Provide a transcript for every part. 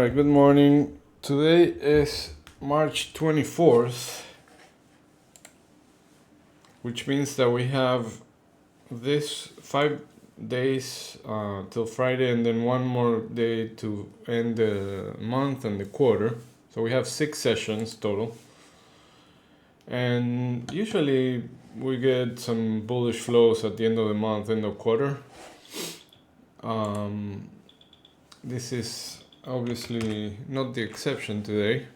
Alright, good morning. Today is March 24th, which means that we have this 5 days till Friday and then one more day to end the month and the quarter. So we have 6 sessions total. And usually we get some bullish flows at the end of the month, end of quarter. This is obviously not the exception today.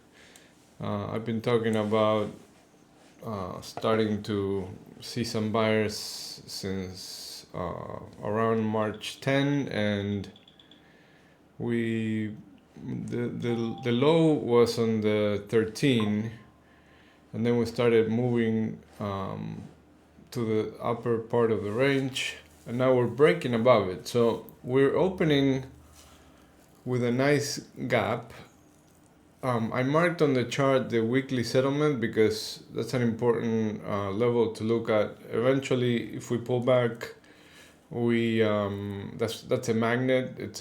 I've been talking about starting to see some buyers since around March 10, and the low was on the 13, and then we started moving to the upper part of the range, and now we're breaking above it. So we're opening with a nice gap. I marked on the chart the weekly settlement because that's an important level to look at. Eventually, if we pull back, we that's a magnet. It's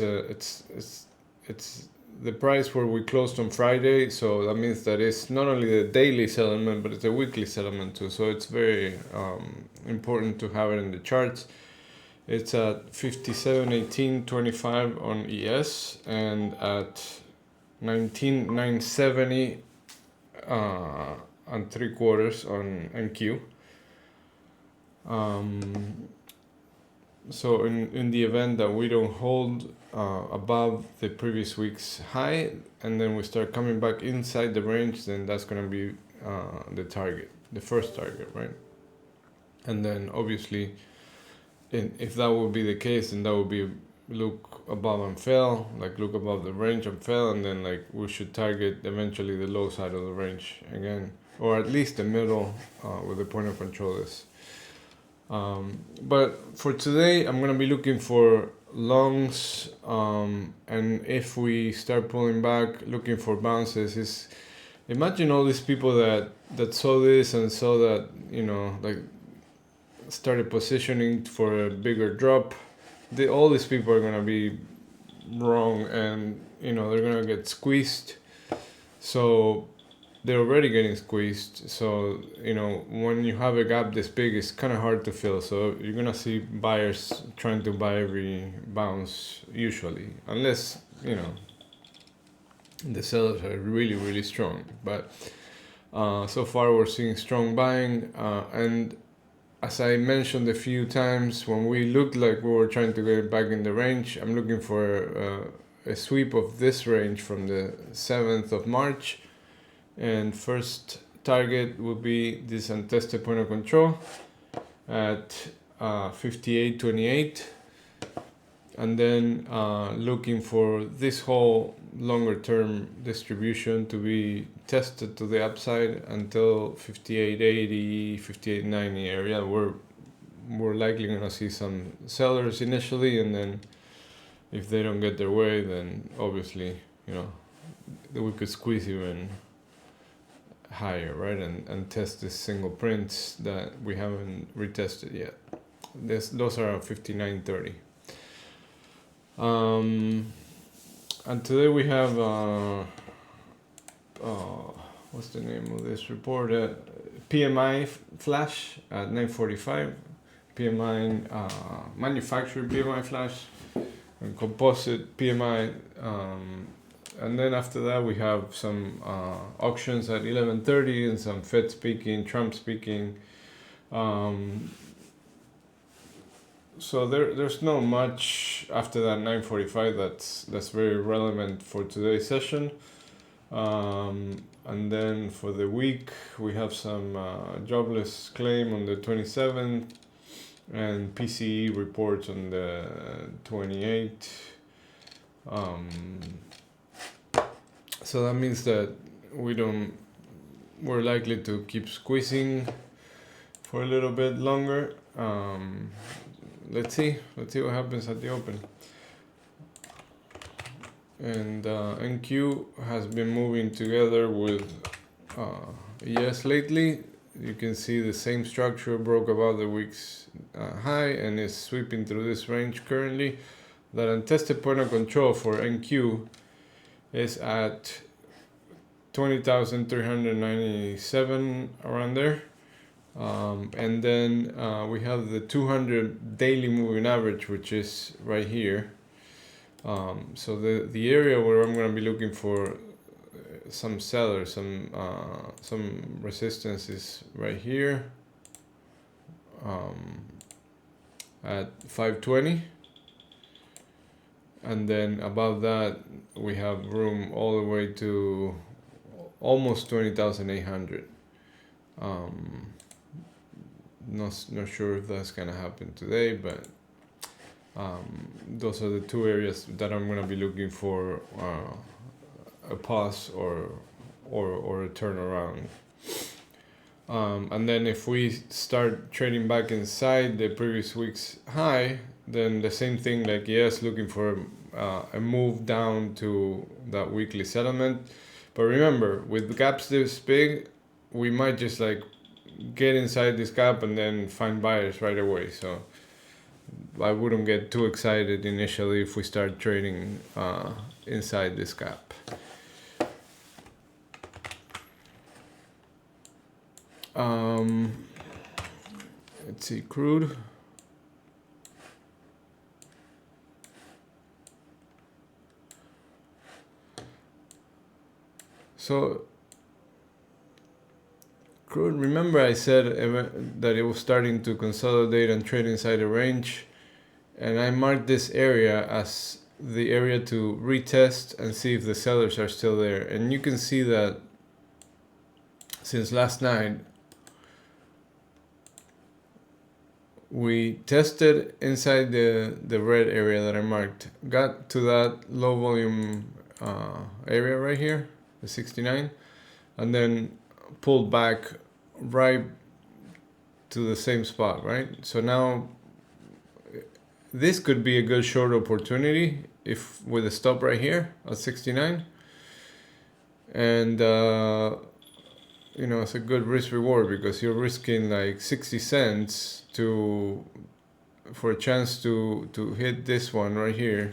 the price where we closed on Friday, so that means that it's not only the daily settlement, but it's a weekly settlement too. So it's very important to have it in the charts. It's at 57.1825 on ES and at 19.970 and 3/4 on NQ. So in the event that we don't hold above the previous week's high and then we start coming back inside the range, then that's going to be the target, the first target, right? And then obviously, if that would be the case, then that would be look above and fail, like look above the range and fail, and then like we should target eventually the low side of the range again, or at least the middle where the point of control is. But for today, I'm gonna be looking for longs, and if we start pulling back, looking for bounces. Imagine all these people that saw this and saw that, you know, like started positioning for a bigger drop. All these people are going to be wrong, and you know they're going to get squeezed. So they're already getting squeezed. So you know when you have a gap this big, it's kind of hard to fill. So you're going to see buyers trying to buy every bounce usually, unless you know the sellers are really strong. But so far we're seeing strong buying, and as I mentioned a few times, when we looked like we were trying to get back in the range, I'm looking for a sweep of this range from the 7th of March. And first target will be this untested point of control at 58.28. And then looking for this whole longer term distribution to be tested to the upside until 58.80, 58.90 area. We're likely going to see some sellers initially, and then if they don't get their way, then obviously, you know, we could squeeze even higher, right? And test this single prints that we haven't retested yet. Those are 59.30. And today we have what's the name of this report? PMI flash at 9:45. PMI manufacturing PMI flash and composite PMI. And then after that we have some auctions at 11:30 and some Fed speaking, Trump speaking. So there's not much after that 9:45 that's very relevant for today's session. And then for the week we have some jobless claim on the 27th and PCE reports on the 28th. So that means that we're likely to keep squeezing for a little bit longer. Let's see what happens at the open. And NQ has been moving together with ES lately. You can see the same structure, broke above the week's high and is sweeping through this range currently. That untested point of control for NQ is at 20,397 around there. And then we have the 200 daily moving average, which is right here. So the area where I'm going to be looking for some sellers, some resistance is right here at 520. And then above that, we have room all the way to almost 20,800. Not sure if that's gonna happen today, but those are the two areas that I'm gonna be looking for a pause or a turnaround. And then if we start trading back inside the previous week's high, then the same thing, like yes, looking for a move down to that weekly settlement. But remember, with gaps this big, we might just like get inside this gap and then find buyers right away. So I wouldn't get too excited initially if we start trading inside this gap. Let's see, crude. So crude, remember I said that it was starting to consolidate and trade inside a range, and I marked this area as the area to retest and see if the sellers are still there. And you can see that since last night we tested inside the red area that I marked, got to that low volume area right here, the 69, and then pulled back right to the same spot, right? So now this could be a good short opportunity if with a stop right here at 69, and you know, it's a good risk reward because you're risking like 60 cents for a chance to hit this one right here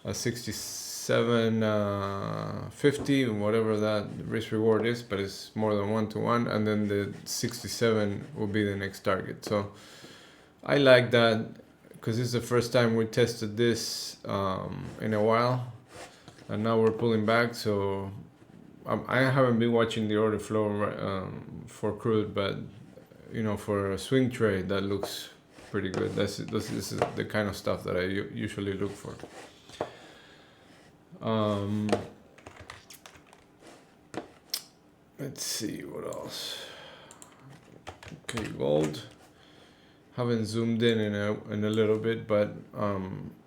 at 67.50, whatever that risk reward is, but it's more than 1-to-1, and then the 67 will be the next target. So I like that because this is the first time we tested this in a while, and now we're pulling back. So I haven't been watching the order flow for crude, but you know, for a swing trade, that looks pretty good. This is the kind of stuff that I usually look for. Let's see what else. Okay, gold. Haven't zoomed in a little bit, but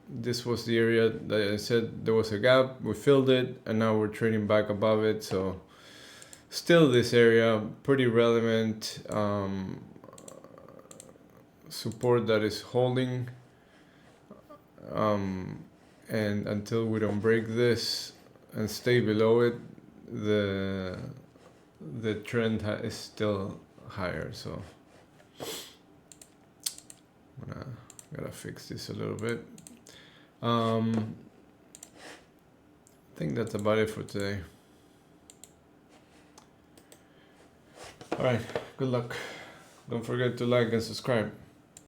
this was the area that I said there was a gap. We filled it, and now we're trading back above it. So still this area pretty relevant. Support that is holding, and until we don't break this and stay below it, the trend is still higher. So gotta fix this a little bit. I think that's about it for today. All right, good luck. Don't forget to like and subscribe.